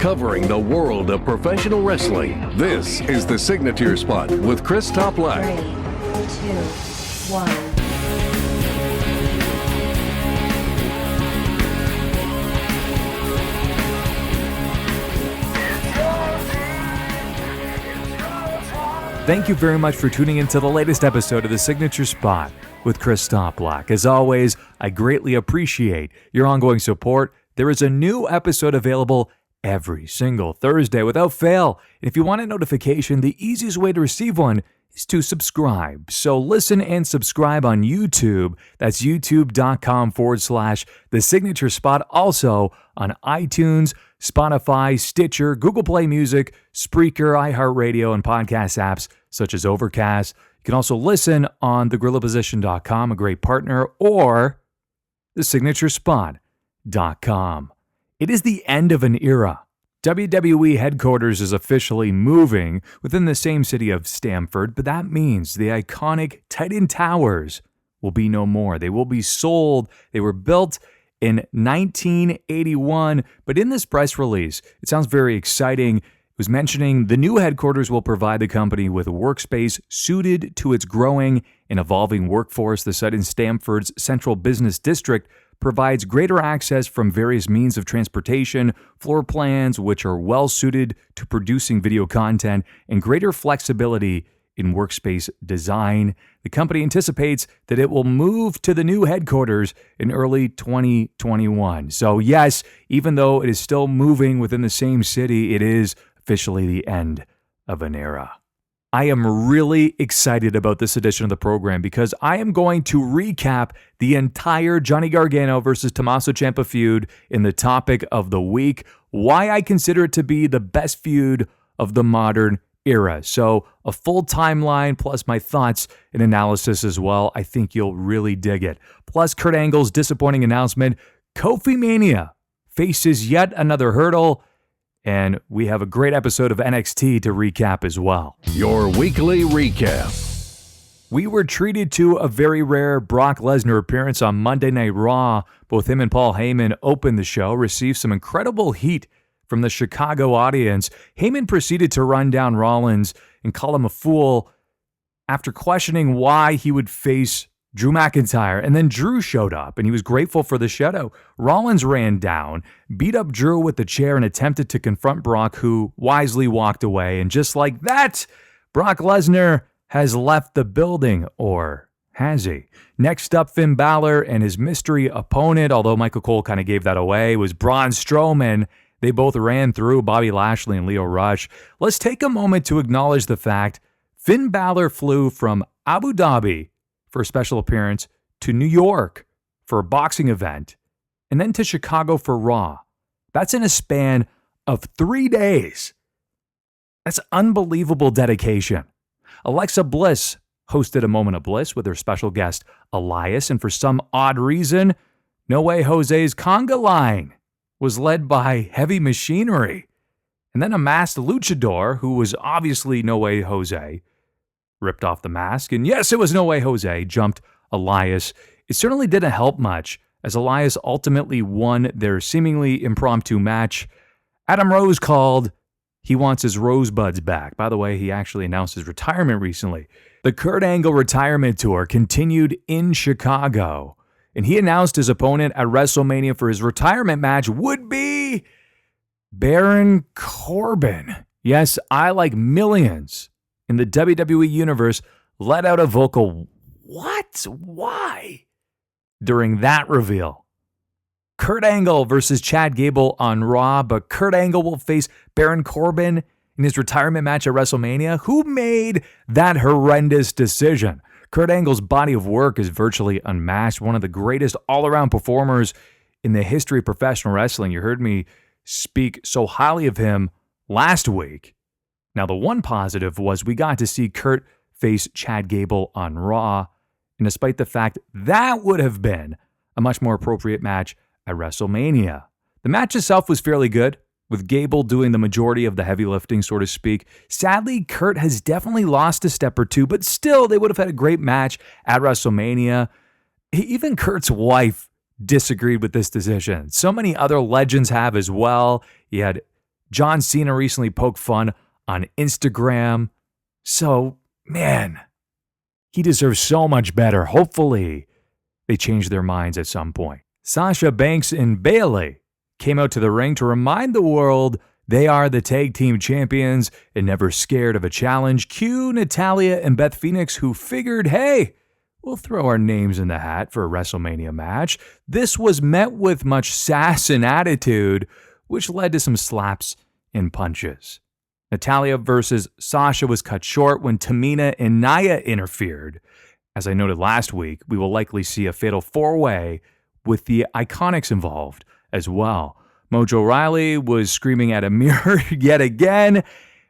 covering the world of professional wrestling. This is the Signature Spot with Chris Toplack. 3, 2, 1. Thank you very much for tuning into the latest episode of the Signature Spot with Chris Toplack. As always, I greatly appreciate your ongoing support. There is a new episode available every single Thursday without fail. And if you want a notification, the easiest way to receive one is to subscribe. So listen and subscribe on YouTube. That's youtube.com/The Signature Spot. Also on iTunes, Spotify, Stitcher, Google Play Music, Spreaker, iHeartRadio, and podcast apps such as Overcast. You can also listen on thegorillaposition.com, a great partner, or thesignaturesspot.com. It is the end of an era. WWE headquarters is officially moving within the same city of Stamford, but that means the iconic Titan Towers will be no more. They will be sold. They were built in 1981, but in this press release, it sounds very exciting. It was mentioning the new headquarters will provide the company with a workspace suited to its growing and evolving workforce. The site in Stamford's Central Business District provides greater access from various means of transportation, floor plans which are well suited to producing video content, and greater flexibility in workspace design. The company anticipates that it will move to the new headquarters in early 2021. So yes, even though it is still moving within the same city, it is officially the end of an era. I am really excited about this edition of the program because I am going to recap the entire Johnny Gargano versus Tommaso Ciampa feud in the topic of the week, why I consider it to be the best feud of the modern era. So a full timeline plus my thoughts and analysis as well. I think you'll really dig it. Plus Kurt Angle's disappointing announcement, KofiMania faces yet another hurdle, and we have a great episode of NXT to recap as well. Your weekly recap. We were treated to a very rare Brock Lesnar appearance on Monday Night Raw. Both him and Paul Heyman opened the show, received some incredible heat from the Chicago audience. Heyman proceeded to run down Rollins and call him a fool after questioning why he would face Drew McIntyre. And then Drew showed up, and he was grateful for the shadow. Rollins ran down, beat up Drew with the chair, and attempted to confront Brock, who wisely walked away. And just like that, Brock Lesnar has left the building, or has he? Next up, Finn Balor and his mystery opponent, although Michael Cole kind of gave that away, was Braun Strowman. They both ran through Bobby Lashley and Lio Rush. Let's take a moment to acknowledge the fact Finn Balor flew from Abu Dhabi for a special appearance to New York for a boxing event, and then to Chicago for Raw. That's in a span of 3 days. That's unbelievable dedication. Alexa Bliss hosted a Moment of Bliss with her special guest Elias, and for some odd reason, No Way Jose's conga line was led by Heavy Machinery. And then a masked luchador, who was obviously No Way Jose, ripped off the mask, and yes, it was No Way Jose, jumped Elias. It certainly didn't help much, as Elias ultimately won their seemingly impromptu match. Adam Rose called. He wants his rosebuds back. By the way, he actually announced his retirement recently. The Kurt Angle retirement tour continued in Chicago, and he announced his opponent at WrestleMania for his retirement match would be Baron Corbin. Yes, I, like millions in the WWE universe, let out a vocal, "What? Why?" during that reveal. Kurt Angle versus Chad Gable on Raw, but Kurt Angle will face Baron Corbin in his retirement match at WrestleMania. Who made that horrendous decision? Kurt Angle's body of work is virtually unmatched, one of the greatest all-around performers in the history of professional wrestling. You heard me speak so highly of him last week. Now, the one positive was we got to see Kurt face Chad Gable on Raw, and despite the fact that would have been a much more appropriate match at WrestleMania. The match itself was fairly good, with Gable doing the majority of the heavy lifting, so to speak. Sadly, Kurt has definitely lost a step or two, but still, they would have had a great match at WrestleMania. Even Kurt's wife disagreed with this decision. So many other legends have as well. You had John Cena recently poked fun on Instagram. So, man, he deserves so much better. Hopefully, they change their minds at some point. Sasha Banks and Bayley came out to the ring to remind the world they are the tag team champions and never scared of a challenge. Cue Natalya and Beth Phoenix, who figured, hey, we'll throw our names in the hat for a WrestleMania match. This was met with much sass and attitude, which led to some slaps and punches. Natalya versus Sasha was cut short when Tamina and Nia interfered. As I noted last week, we will likely see a fatal four-way with the Iconics involved as well. Mojo Rawley was screaming at a mirror yet again.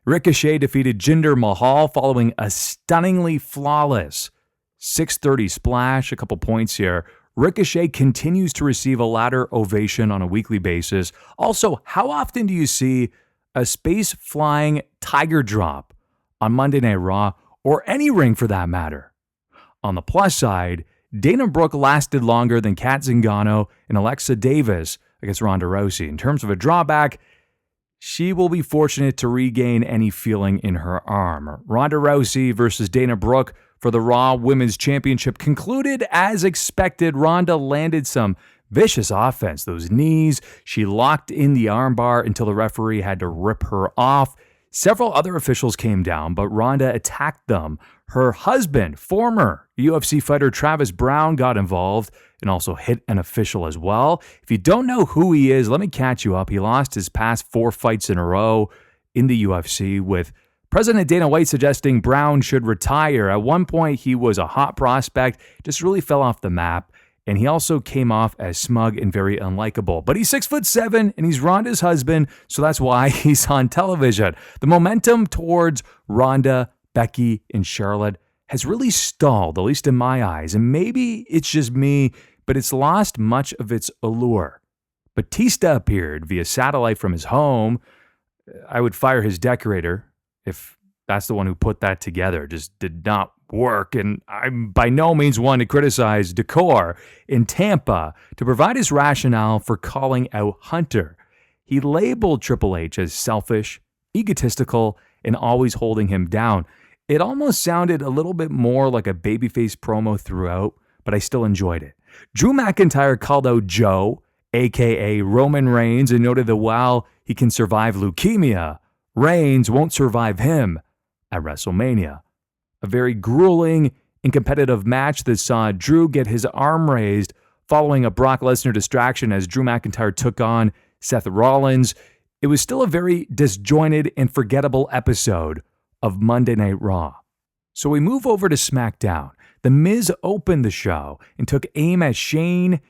Ricochet defeated Jinder Mahal following a stunningly flawless 630 splash. A couple points here. Ricochet continues to receive a ladder ovation on a weekly basis. Also, how often do you see a space-flying tiger drop on Monday Night Raw, or any ring for that matter? On the plus side, Dana Brooke lasted longer than Kat Zingano and Alexa Davis against Ronda Rousey. In terms of a drawback, she will be fortunate to regain any feeling in her arm. Ronda Rousey versus Dana Brooke for the Raw Women's Championship concluded as expected. Ronda landed some vicious offense. Those knees, she locked in the armbar until the referee had to rip her off. Several other officials came down, but Ronda attacked them. Her husband, former UFC fighter Travis Brown, got involved and also hit an official as well. If you don't know who he is, let me catch you up. He lost his past 4 fights in a row in the UFC, with President Dana White suggesting Brown should retire. At one point, he was a hot prospect, just really fell off the map. And he also came off as smug and very unlikable. But he's 6'7" and he's Ronda's husband, so that's why he's on television. The momentum towards Ronda, Becky, and Charlotte has really stalled, at least in my eyes. And maybe it's just me, but it's lost much of its allure. Batista appeared via satellite from his home. I would fire his decorator if that's the one who put that together. Just did not work, and I'm by no means one to criticize decor in Tampa to provide his rationale for calling out Hunter. He labeled Triple H as selfish, egotistical, and always holding him down. It almost sounded a little bit more like a babyface promo throughout, but I still enjoyed it. Drew McIntyre called out Joe, aka Roman Reigns, and noted that while he can survive leukemia, Reigns won't survive him at WrestleMania. A very grueling and competitive match that saw Drew get his arm raised following a Brock Lesnar distraction as Drew McIntyre took on Seth Rollins. It was still a very disjointed and forgettable episode of Monday Night Raw. So we move over to SmackDown. The Miz opened the show and took aim at Shane.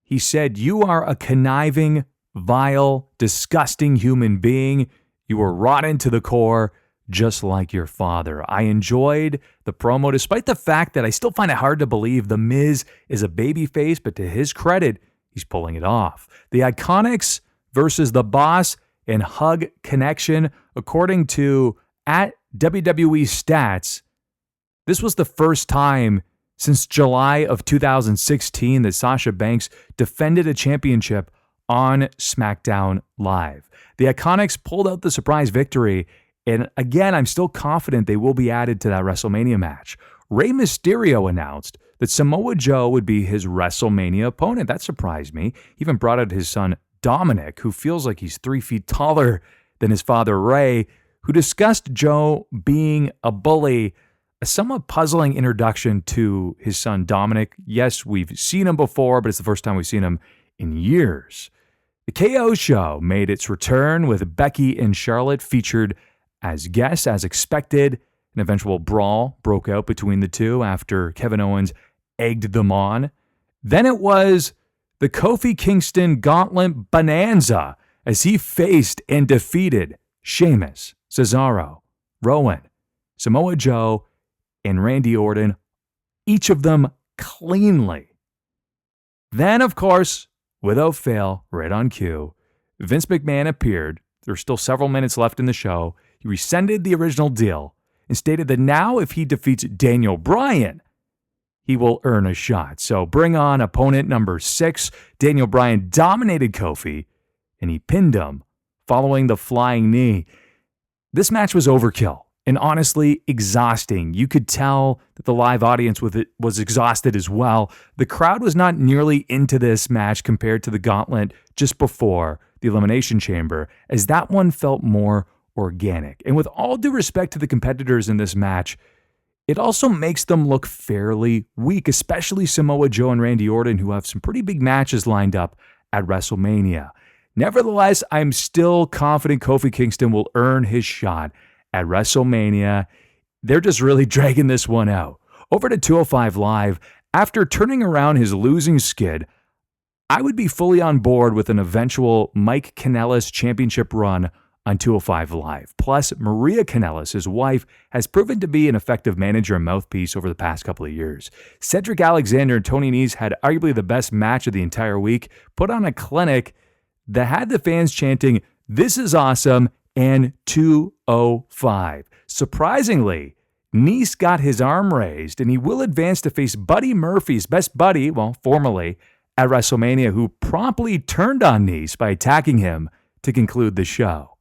He said, "You are a conniving, vile, disgusting human being. You are rotten to the core, just like your father." I enjoyed the promo, despite the fact that I still find it hard to believe The Miz is a babyface, but to his credit, he's pulling it off. The Iconics versus The Boss and Hug Connection. According to at WWE Stats, this was the first time since July of 2016 that Sasha Banks defended a championship on SmackDown Live. The Iconics pulled out the surprise victory, and again, I'm still confident they will be added to that WrestleMania match. Rey Mysterio announced that Samoa Joe would be his WrestleMania opponent. That surprised me. He even brought out his son Dominic, who feels like he's 3 feet taller than his father Rey, who discussed Joe being a bully. A somewhat puzzling introduction to his son Dominic. Yes, we've seen him before, but it's the first time we've seen him in years. The KO show made its return with Becky and Charlotte featured as guests. As expected, an eventual brawl broke out between the two after Kevin Owens egged them on. Then it was the Kofi Kingston Gauntlet Bonanza as he faced and defeated Sheamus, Cesaro, Rowan, Samoa Joe, and Randy Orton, each of them cleanly. Then, of course, without fail, right on cue, Vince McMahon appeared. There's still several minutes left in the show. He rescinded the original deal and stated that now if he defeats Daniel Bryan, he will earn a shot. So bring on opponent number 6. Daniel Bryan dominated Kofi, and he pinned him following the flying knee. This match was overkill and honestly exhausting. You could tell that the live audience with it was exhausted as well. The crowd was not nearly into this match compared to the gauntlet just before the Elimination Chamber, as that one felt more organic. And with all due respect to the competitors in this match, it also makes them look fairly weak, especially Samoa Joe and Randy Orton, who have some pretty big matches lined up at WrestleMania. Nevertheless, I'm still confident Kofi Kingston will earn his shot at WrestleMania. They're just really dragging this one out. Over to 205 Live, after turning around his losing skid, I would be fully on board with an eventual Mike Kanellis championship run on 205 Live. Plus, Maria Kanellis, his wife, has proven to be an effective manager and mouthpiece over the past couple of years. Cedric Alexander and Tony Nese had arguably the best match of the entire week, put on a clinic that had the fans chanting, "This is awesome," and 205. Surprisingly, Nese got his arm raised, and he will advance to face Buddy Murphy's best buddy, well, formerly, at WrestleMania, who promptly turned on Nese by attacking him to conclude the show.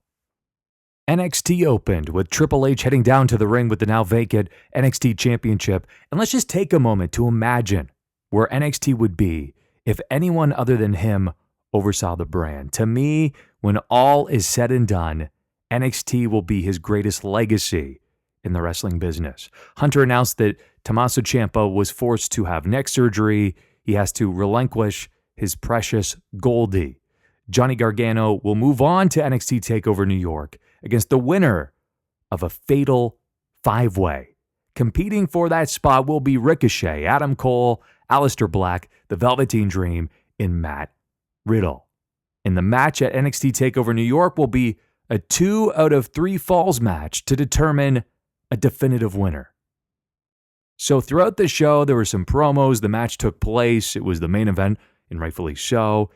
NXT opened with Triple H heading down to the ring with the now vacant NXT Championship, and let's just take a moment to imagine where NXT would be if anyone other than him oversaw the brand. To me, when all is said and done, NXT will be his greatest legacy in the wrestling business. Hunter announced that Tommaso Ciampa was forced to have neck surgery. He has to relinquish his precious Goldie. Johnny Gargano will move on to NXT TakeOver New York against the winner of a fatal five-way. Competing for that spot will be Ricochet, Adam Cole, Aleister Black, the Velveteen Dream, and Matt Riddle. And the match at NXT TakeOver New York will be a 2 out of 3 falls match to determine a definitive winner. So throughout the show, there were some promos. The match took place. It was the main event, and rightfully so.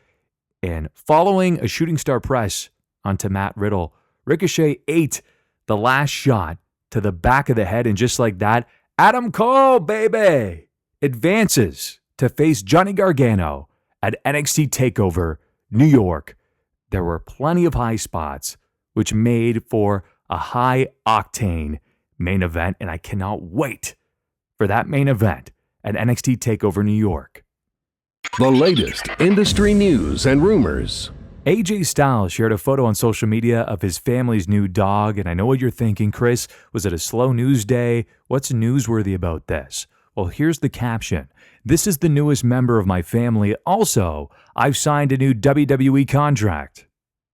And following a shooting star press onto Matt Riddle, Ricochet ate the last shot to the back of the head, and just like that, Adam Cole, baby, advances to face Johnny Gargano at NXT TakeOver New York. There were plenty of high spots, which made for a high-octane main event, and I cannot wait for that main event at NXT TakeOver New York. The latest industry news and rumors. AJ Styles shared a photo on social media of his family's new dog, and I know what you're thinking, Chris. Was it a slow news day? What's newsworthy about this? Well, here's the caption. This is the newest member of my family. Also, I've signed a new WWE contract.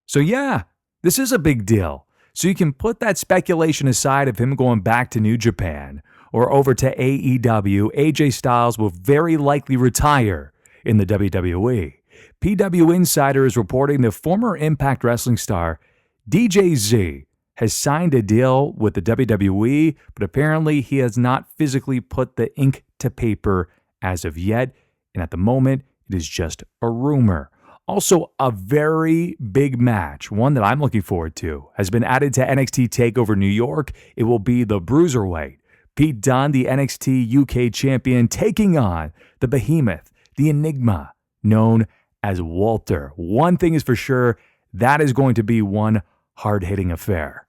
So yeah, this is a big deal. So you can put that speculation aside of him going back to New Japan or over to AEW. AJ Styles will very likely retire in the WWE. PW Insider is reporting the former Impact Wrestling star DJZ has signed a deal with the WWE, but apparently he has not physically put the ink to paper as of yet, and at the moment, it is just a rumor. Also, a very big match, one that I'm looking forward to, has been added to NXT TakeOver New York. It will be the Bruiserweight. Pete Dunne, the NXT UK champion, taking on the behemoth, the enigma, known as Walter. One thing is for sure, that is going to be one hard-hitting affair.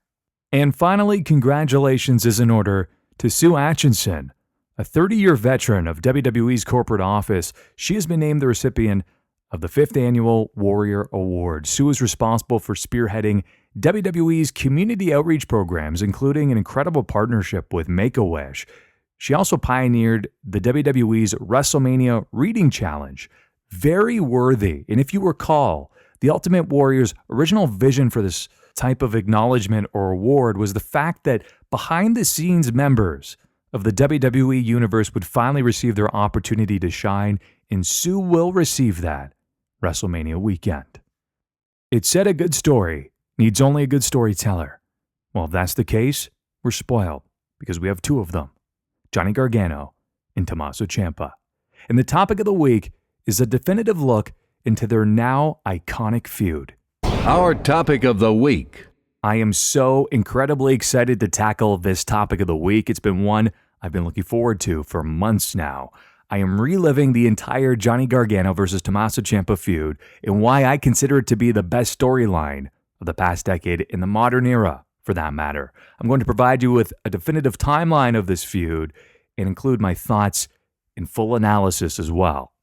And finally, congratulations is in order to Sue Atchison, a 30-year veteran of WWE's corporate office. She has been named the recipient of the 5th Annual Warrior Award. Sue is responsible for spearheading WWE's community outreach programs, including an incredible partnership with Make-A-Wish. She also pioneered the WWE's WrestleMania Reading Challenge. Very worthy. And if you recall, the Ultimate Warrior's original vision for this type of acknowledgement or award was the fact that behind-the-scenes members of the WWE Universe would finally receive their opportunity to shine, and Sue will receive that WrestleMania weekend. It said a good story needs only a good storyteller. Well, if that's the case, we're spoiled because we have 2 of them, Johnny Gargano and Tommaso Ciampa. And the topic of the week is a definitive look into their now iconic feud. Our topic of the week. I am so incredibly excited to tackle this topic of the week. It's been one I've been looking forward to for months now. I am reliving the entire Johnny Gargano versus Tommaso Ciampa feud and why I consider it to be the best storyline of the past decade in the modern era, for that matter. I'm going to provide you with a definitive timeline of this feud and include my thoughts in full analysis as well.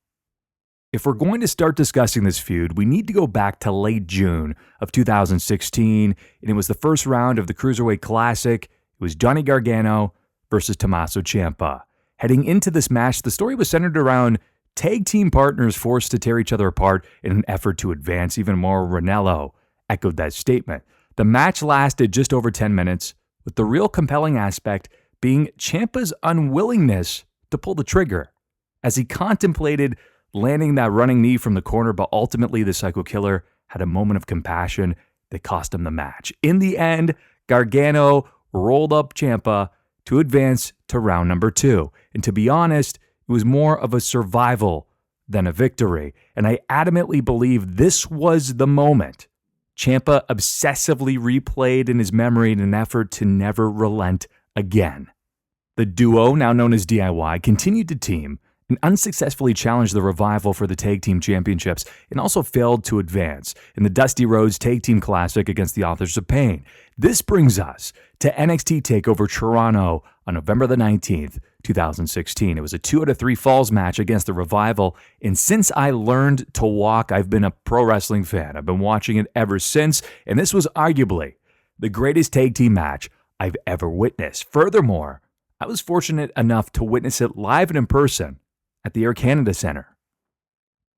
If we're going to start discussing this feud, we need to go back to late June of 2016, and it was the first round of the Cruiserweight Classic. It was Johnny Gargano versus Tommaso Ciampa. Heading into this match, the story was centered around tag team partners forced to tear each other apart in an effort to advance. Even more, Ranello echoed that statement. The match lasted just over 10 minutes, with the real compelling aspect being Ciampa's unwillingness to pull the trigger as he contemplated landing that running knee from the corner, but ultimately the Psycho Killer had a moment of compassion that cost him the match. In the end, Gargano rolled up Ciampa to advance to round number 2. And to be honest, it was more of a survival than a victory. And I adamantly believe this was the moment Ciampa obsessively replayed in his memory in an effort to never relent again. The duo, now known as DIY, continued to team and unsuccessfully challenged the Revival for the Tag Team Championships and also failed to advance in the Dusty Rhodes Tag Team Classic against the Authors of Pain. This brings us to NXT TakeOver Toronto on November the 19th, 2016. It was a 2 out of 3 falls match against the Revival, and since I learned to walk, I've been a pro wrestling fan. I've been watching it ever since, and this was arguably the greatest tag team match I've ever witnessed. Furthermore, I was fortunate enough to witness it live and in person at the Air Canada Centre.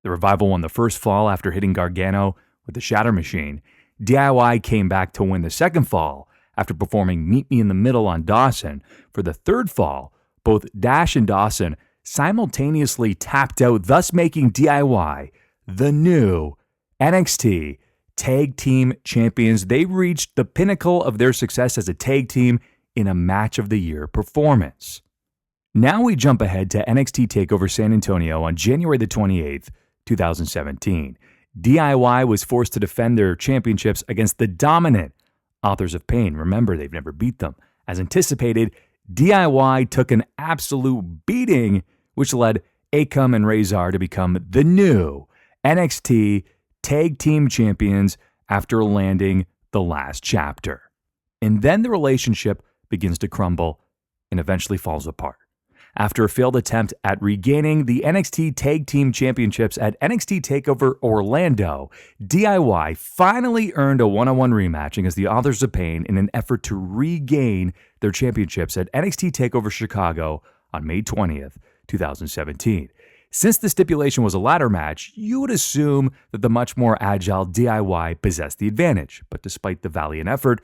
The Revival won the first fall after hitting Gargano with the Shatter Machine. DIY came back to win the second fall after performing Meet Me in the Middle on Dawson. For the third fall, both Dash and Dawson simultaneously tapped out, thus making DIY the new NXT Tag Team Champions. They reached the pinnacle of their success as a tag team in a Match of the Year performance. Now we jump ahead to NXT TakeOver San Antonio on January the 28th, 2017. DIY was forced to defend their championships against the dominant Authors of Pain. Remember, they've never beat them. As anticipated, DIY took an absolute beating, which led Akam and Razor to become the new NXT Tag Team Champions after landing the last chapter. And then the relationship begins to crumble and eventually falls apart. After a failed attempt at regaining the NXT Tag Team Championships at NXT TakeOver Orlando, DIY finally earned a one-on-one rematch against the Authors of Pain in an effort to regain their championships at NXT TakeOver Chicago on May 20th, 2017. Since the stipulation was a ladder match, you would assume that the much more agile DIY possessed the advantage, but despite the valiant effort,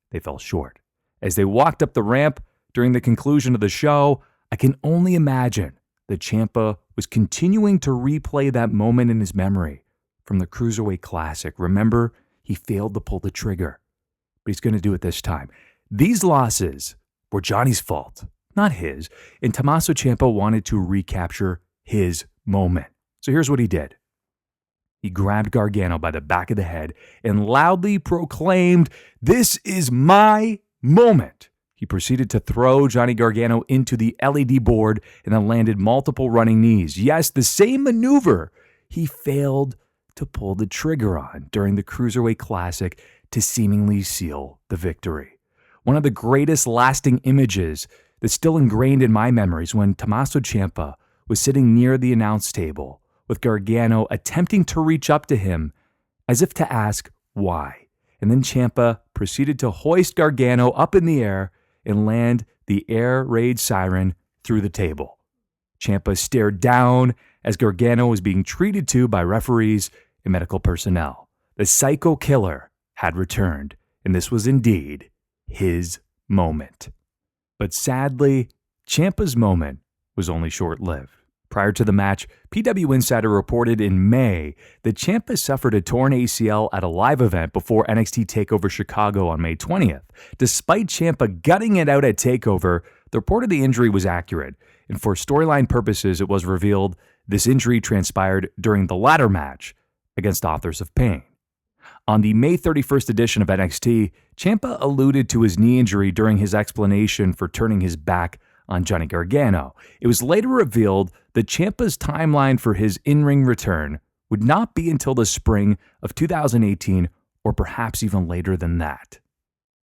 they fell short. As they walked up the ramp during the conclusion of the show, I can only imagine that Ciampa was continuing to replay that moment in his memory from the Cruiserweight Classic. Remember, he failed to pull the trigger, but he's going to do it this time. These losses were Johnny's fault, not his, and Tommaso Ciampa wanted to recapture his moment. So here's what he did. He grabbed Gargano by the back of the head and loudly proclaimed, "This is my moment." He proceeded to throw Johnny Gargano into the LED board and then landed multiple running knees. Yes, the same maneuver he failed to pull the trigger on during the Cruiserweight Classic to seemingly seal the victory. One of the greatest lasting images that's still ingrained in my memories when Tommaso Ciampa was sitting near the announce table with Gargano attempting to reach up to him as if to ask why. And then Ciampa proceeded to hoist Gargano up in the air and land the air raid siren through the table. Ciampa stared down as Gargano was being treated to by referees and medical personnel. The Psycho Killer had returned, and this was indeed his moment. But sadly, Ciampa's moment was only short-lived. Prior to the match, PW Insider reported in May that Ciampa suffered a torn ACL at a live event before NXT TakeOver Chicago on May 20th. Despite Ciampa gutting it out at TakeOver, the report of the injury was accurate, and for storyline purposes, it was revealed this injury transpired during the ladder match against Authors of Pain. On the May 31st edition of NXT, Ciampa alluded to his knee injury during his explanation for turning his back on Johnny Gargano. It was later revealed that Ciampa's timeline for his in-ring return would not be until the spring of 2018 or perhaps even later than that.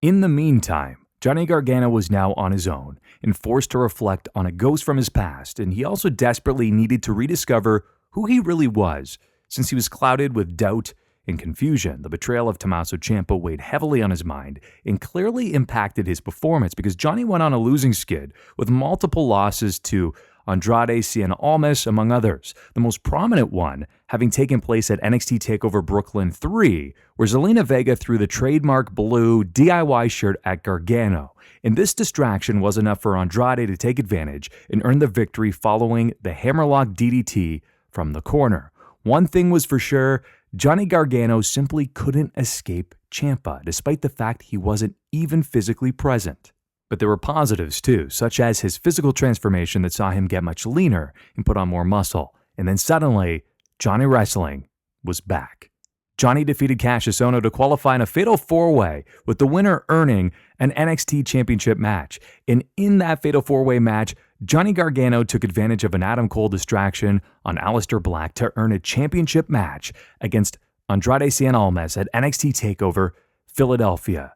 In the meantime, Johnny Gargano was now on his own and forced to reflect on a ghost from his past, and he also desperately needed to rediscover who he really was, since he was clouded with doubt and confusion. The betrayal of Tommaso Ciampa weighed heavily on his mind and clearly impacted his performance because Johnny went on a losing skid with multiple losses to Andrade Cien Almas, among others. The most prominent one having taken place at NXT TakeOver Brooklyn 3, where Zelina Vega threw the trademark blue DIY shirt at Gargano. And this distraction was enough for Andrade to take advantage and earn the victory following the hammerlock DDT from the corner. One thing was for sure, Johnny Gargano simply couldn't escape Ciampa, despite the fact he wasn't even physically present. But there were positives too, such as his physical transformation that saw him get much leaner and put on more muscle. And then suddenly, Johnny Wrestling was back. Johnny defeated Cassius Ohno to qualify in a fatal four-way, with the winner earning an NXT Championship match. And in that fatal four-way match, Johnny Gargano took advantage of an Adam Cole distraction on Aleister Black to earn a championship match against Andrade Cien Almas at NXT TakeOver Philadelphia.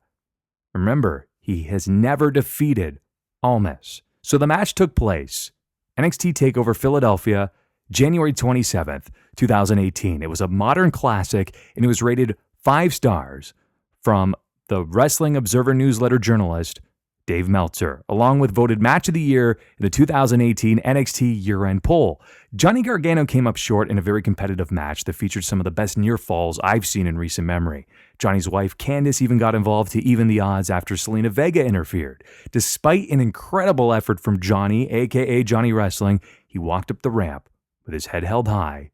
Remember, he has never defeated Almas. So the match took place NXT TakeOver Philadelphia, January 27th, 2018. It was a modern classic, and it was rated 5 stars from the Wrestling Observer newsletter journalist Dave Meltzer, along with voted Match of the Year in the 2018 NXT year-end poll. Johnny Gargano came up short in a very competitive match that featured some of the best near falls I've seen in recent memory. Johnny's wife, Candice, even got involved to even the odds after Zelina Vega interfered. Despite an incredible effort from Johnny, aka Johnny Wrestling, he walked up the ramp with his head held high,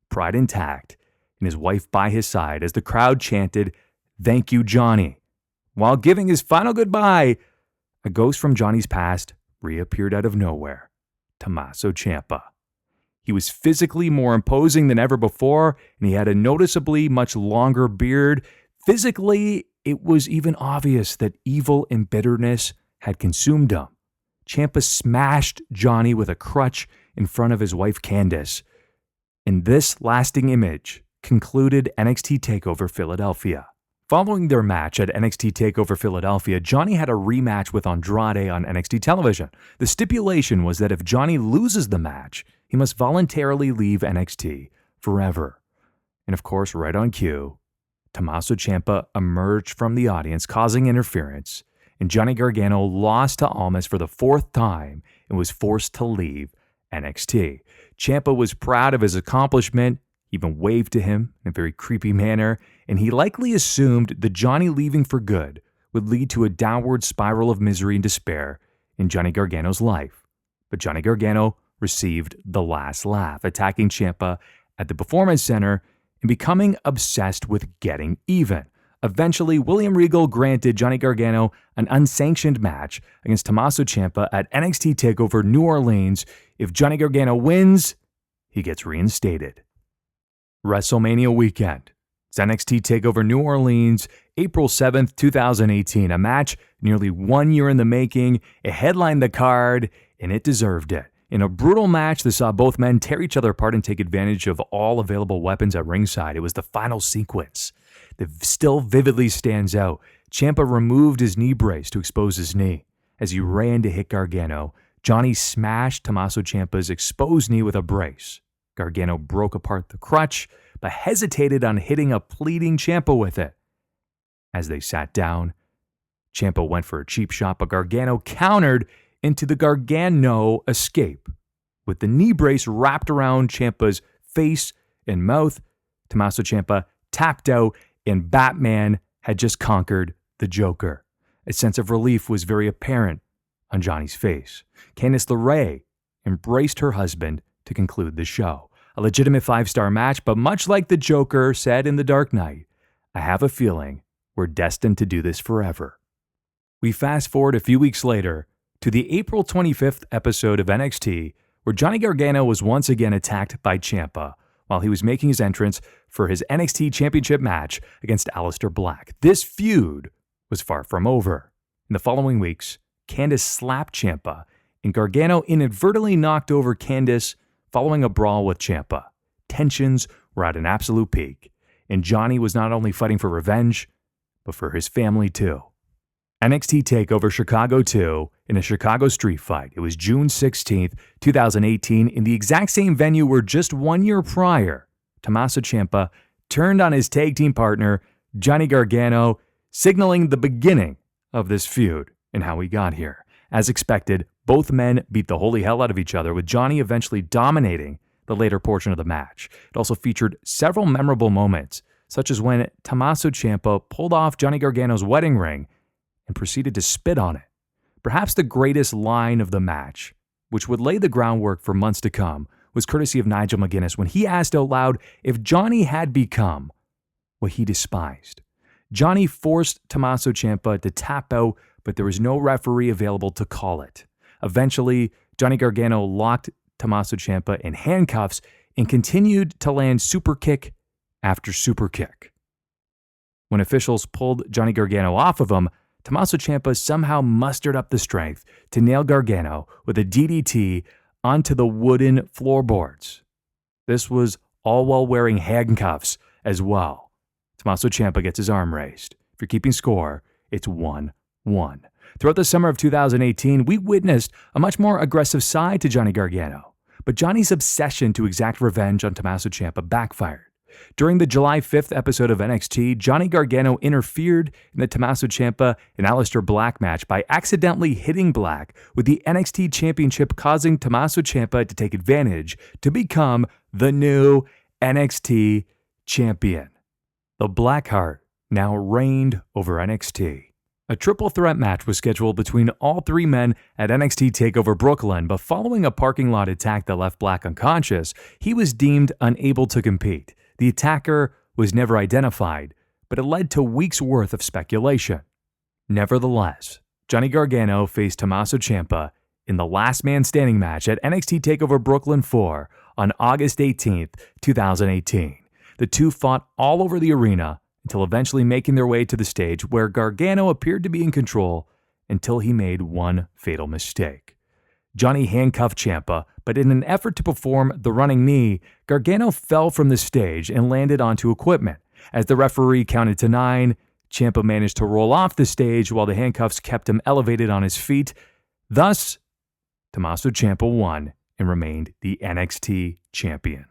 pride intact, and his wife by his side as the crowd chanted, "Thank you, Johnny." While giving his final goodbye, a ghost from Johnny's past reappeared out of nowhere, Tommaso Ciampa. He was physically more imposing than ever before, and he had a noticeably much longer beard. Physically, it was even obvious that evil and bitterness had consumed him. Ciampa smashed Johnny with a crutch in front of his wife Candice, and this lasting image concluded NXT TakeOver Philadelphia. Following their match at NXT TakeOver Philadelphia, Johnny had a rematch with Andrade on NXT television. The stipulation was that if Johnny loses the match, he must voluntarily leave NXT forever. And of course, right on cue, Tommaso Ciampa emerged from the audience, causing interference, and Johnny Gargano lost to Almas for the 4th time and was forced to leave NXT. Ciampa was proud of his accomplishment, even waved to him in a very creepy manner, and he likely assumed that Johnny leaving for good would lead to a downward spiral of misery and despair in Johnny Gargano's life. But Johnny Gargano received the last laugh, attacking Ciampa at the Performance Center and becoming obsessed with getting even. Eventually, William Regal granted Johnny Gargano an unsanctioned match against Tommaso Ciampa at NXT TakeOver New Orleans. If Johnny Gargano wins, he gets reinstated. WrestleMania weekend. It's NXT TakeOver New Orleans, April 7th, 2018. A match nearly 1 year in the making. It headlined the card, and it deserved it. In a brutal match that saw both men tear each other apart and take advantage of all available weapons at ringside, it was the final sequence that still vividly stands out. Ciampa removed his knee brace to expose his knee. As he ran to hit Gargano, Johnny smashed Tommaso Ciampa's exposed knee with a brace. Gargano broke apart the crutch, but hesitated on hitting a pleading Ciampa with it. As they sat down, Ciampa went for a cheap shot, but Gargano countered into the Gargano escape. With the knee brace wrapped around Ciampa's face and mouth, Tommaso Ciampa tapped out, and Batman had just conquered the Joker. A sense of relief was very apparent on Johnny's face. Candice LeRae embraced her husband to conclude the show. A legitimate 5-star match, but much like the Joker said in The Dark Knight, I have a feeling we're destined to do this forever. We fast forward a few weeks later to the April 25th episode of NXT, where Johnny Gargano was once again attacked by Ciampa while he was making his entrance for his NXT Championship match against Aleister Black. This feud was far from over. In the following weeks, Candice slapped Ciampa, and Gargano inadvertently knocked over Candice following a brawl with Ciampa. Tensions were at an absolute peak. and Johnny was not only fighting for revenge, but for his family too. NXT TakeOver Chicago 2 in a Chicago street fight. It was June 16th, 2018, in the exact same venue where just 1 year prior, Tommaso Ciampa turned on his tag team partner, Johnny Gargano, signaling the beginning of this feud and how we got here. As expected, both men beat the holy hell out of each other, with Johnny eventually dominating the later portion of the match. It also featured several memorable moments, such as when Tommaso Ciampa pulled off Johnny Gargano's wedding ring and proceeded to spit on it. Perhaps the greatest line of the match, which would lay the groundwork for months to come, was courtesy of Nigel McGuinness when he asked out loud if Johnny had become what he despised. Johnny forced Tommaso Ciampa to tap out, but there was no referee available to call it. Eventually, Johnny Gargano locked Tommaso Ciampa in handcuffs and continued to land super kick after super kick. When officials pulled Johnny Gargano off of him, Tommaso Ciampa somehow mustered up the strength to nail Gargano with a DDT onto the wooden floorboards. This was all while wearing handcuffs as well. Tommaso Ciampa gets his arm raised. If you're keeping score, it's 1-1. Throughout the summer of 2018, we witnessed a much more aggressive side to Johnny Gargano, but Johnny's obsession to exact revenge on Tommaso Ciampa backfired. During the July 5th episode of NXT, Johnny Gargano interfered in the Tommaso Ciampa and Aleister Black match by accidentally hitting Black with the NXT Championship, causing Tommaso Ciampa to take advantage to become the new NXT Champion. The Blackheart now reigned over NXT. A triple threat match was scheduled between all three men at NXT TakeOver Brooklyn, but following a parking lot attack that left Black unconscious, he was deemed unable to compete. The attacker was never identified, but it led to weeks' worth of speculation. Nevertheless, Johnny Gargano faced Tommaso Ciampa in the last man standing match at NXT TakeOver Brooklyn 4 on August 18th, 2018. The two fought all over the arena until eventually making their way to the stage, where Gargano appeared to be in control until he made one fatal mistake. Johnny handcuffed Ciampa, but in an effort to perform the running knee, Gargano fell from the stage and landed onto equipment. As the referee counted to 9, Ciampa managed to roll off the stage while the handcuffs kept him elevated on his feet. Thus, Tommaso Ciampa won and remained the NXT champion.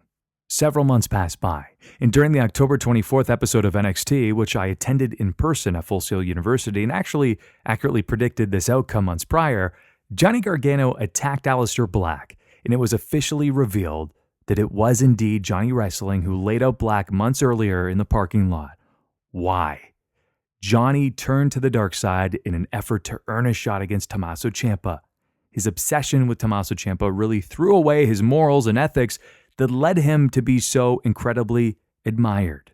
Several months passed by, and during the October 24th episode of NXT, which I attended in person at Full Sail University and actually accurately predicted this outcome months prior, Johnny Gargano attacked Aleister Black, and it was officially revealed that it was indeed Johnny Wrestling who laid out Black months earlier in the parking lot. Why? Johnny turned to the dark side in an effort to earn a shot against Tommaso Ciampa. His obsession with Tommaso Ciampa really threw away his morals and ethics that led him to be so incredibly admired.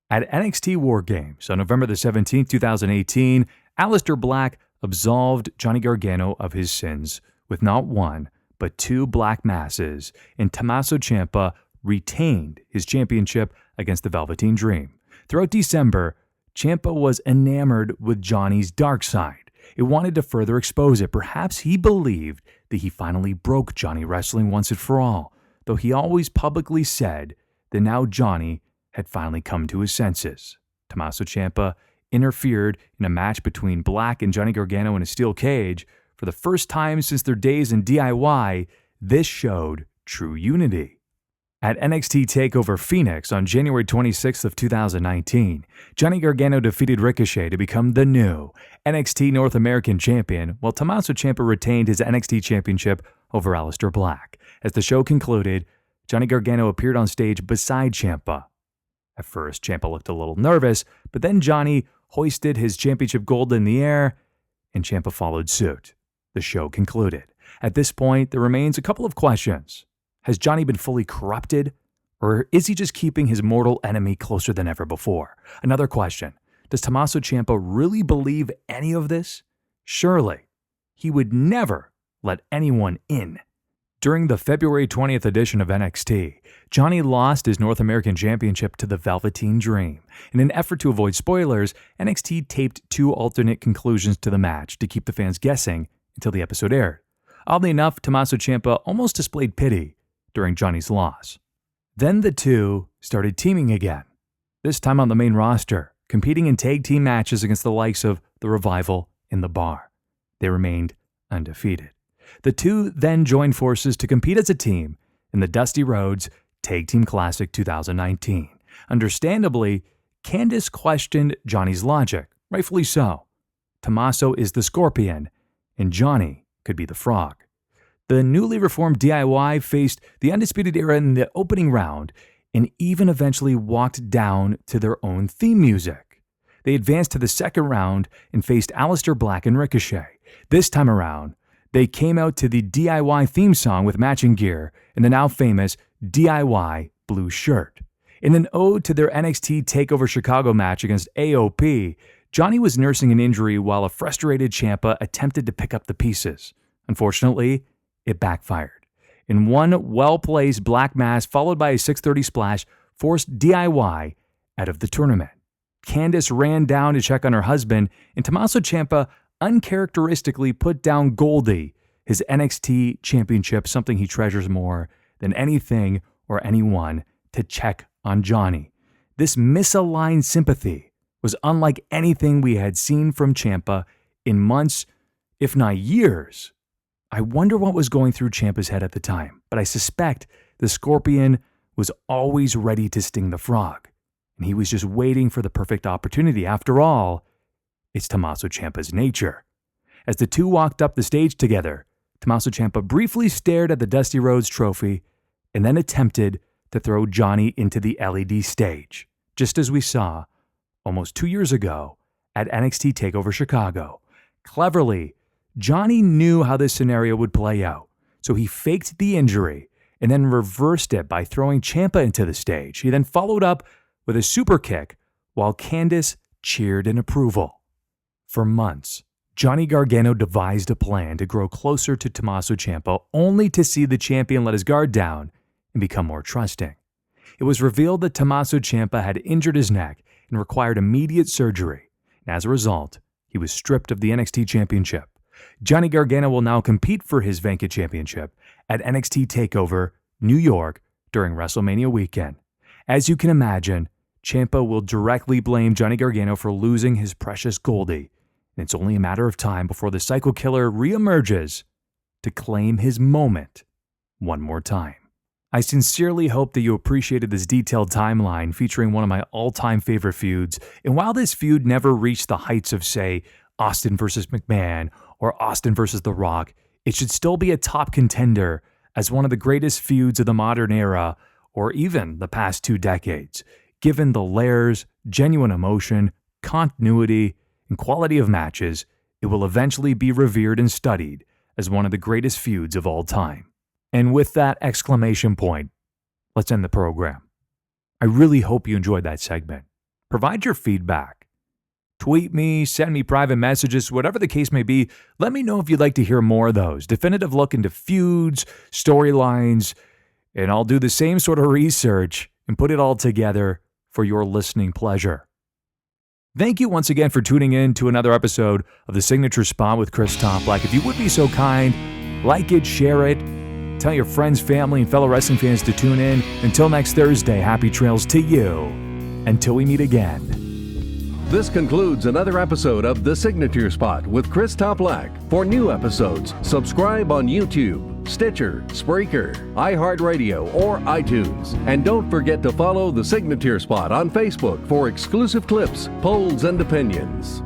At NXT War Games on November the 17th, 2018, Aleister Black absolved Johnny Gargano of his sins with not one, but 2 black masses, and Tommaso Ciampa retained his championship against the Velveteen Dream. Throughout December, Ciampa was enamored with Johnny's dark side. It wanted to further expose it. Perhaps he believed that he finally broke Johnny Wrestling once and for all, though he always publicly said that now Johnny had finally come to his senses. Tommaso Ciampa interfered in a match between Black and Johnny Gargano in a steel cage. For the first time since their days in DIY, this showed true unity. At NXT TakeOver Phoenix on January 26th of 2019, Johnny Gargano defeated Ricochet to become the new NXT North American Champion, while Tommaso Ciampa retained his NXT Championship over Aleister Black. As the show concluded, Johnny Gargano appeared on stage beside Ciampa. At first, Ciampa looked a little nervous, but then Johnny hoisted his championship gold in the air, and Ciampa followed suit. The show concluded. At this point, there remains a couple of questions. Has Johnny been fully corrupted, or is he just keeping his mortal enemy closer than ever before? Another question. Does Tommaso Ciampa really believe any of this? Surely, he would never let anyone in. During the February 20th edition of NXT, Johnny lost his North American Championship to the Velveteen Dream. In an effort to avoid spoilers, NXT taped 2 alternate conclusions to the match to keep the fans guessing until the episode aired. Oddly enough, Tommaso Ciampa almost displayed pity during Johnny's loss. Then the two started teaming again. this time on the main roster, competing in tag team matches against the likes of The Revival and The Bar. They remained undefeated. The two then joined forces to compete as a team in the Dusty Rhodes Tag Team Classic 2019. Understandably, Candice questioned Johnny's logic, rightfully so. Tommaso is the Scorpion, and Johnny could be the Frog. The newly reformed DIY faced the Undisputed Era in the opening round and even eventually walked down to their own theme music. They advanced to the second round and faced Aleister Black and Ricochet. This time around, they came out to the DIY theme song with matching gear and the now famous DIY blue shirt. In an ode to their NXT TakeOver Chicago match against AOP, Johnny was nursing an injury while a frustrated Ciampa attempted to pick up the pieces. Unfortunately, it backfired. In one well-placed black mass followed by a 630 splash forced DIY out of the tournament. Candice ran down to check on her husband, and Tommaso Ciampa uncharacteristically put down Goldie, his NXT championship, something he treasures more than anything or anyone, to check on Johnny. This misaligned sympathy was unlike anything we had seen from Ciampa in months, if not years. I wonder what was going through Ciampa's head at the time, but I suspect the Scorpion was always ready to sting the Frog, and he was just waiting for the perfect opportunity. After all, it's Tommaso Ciampa's nature. As the two walked up the stage together, Tommaso Ciampa briefly stared at the Dusty Rhodes trophy and then attempted to throw Johnny into the LED stage, just as we saw almost 2 years ago at NXT TakeOver Chicago. Cleverly, Johnny knew how this scenario would play out, so he faked the injury and then reversed it by throwing Ciampa into the stage. He then followed up with a super kick while Candice cheered in approval. For months, Johnny Gargano devised a plan to grow closer to Tommaso Ciampa, only to see the champion let his guard down and become more trusting. It was revealed that Tommaso Ciampa had injured his neck and required immediate surgery, and as a result, he was stripped of the NXT Championship. Johnny Gargano will now compete for his vacant championship at NXT TakeOver New York during WrestleMania weekend. As you can imagine, Ciampa will directly blame Johnny Gargano for losing his precious Goldie, and it's only a matter of time before the Psycho Killer reemerges to claim his moment one more time. I sincerely hope that you appreciated this detailed timeline featuring one of my all-time favorite feuds, and while this feud never reached the heights of, say, Austin versus McMahon or Austin versus The Rock, it should still be a top contender as one of the greatest feuds of the modern era or even the past 2 decades, given the layers, genuine emotion, continuity, and quality of matches. It will eventually be revered and studied as one of the greatest feuds of all time. And with that exclamation point, let's end the program. I really hope you enjoyed that segment. Provide your feedback. Tweet me, send me private messages, whatever the case may be. Let me know if you'd like to hear more of those. Definitive look into feuds, storylines, and I'll do the same sort of research and put it all together for your listening pleasure. Thank you once again for tuning in to another episode of The Signature Spot with Chris Toplack. If you would be so kind, like it, share it, tell your friends, family, and fellow wrestling fans to tune in. Until next Thursday, happy trails to you. Until we meet again. This concludes another episode of The Signature Spot with Chris Toplack. For new episodes, subscribe on YouTube, Stitcher, Spreaker, iHeartRadio, or iTunes. And don't forget to follow The Signature Spot on Facebook for exclusive clips, polls, and opinions.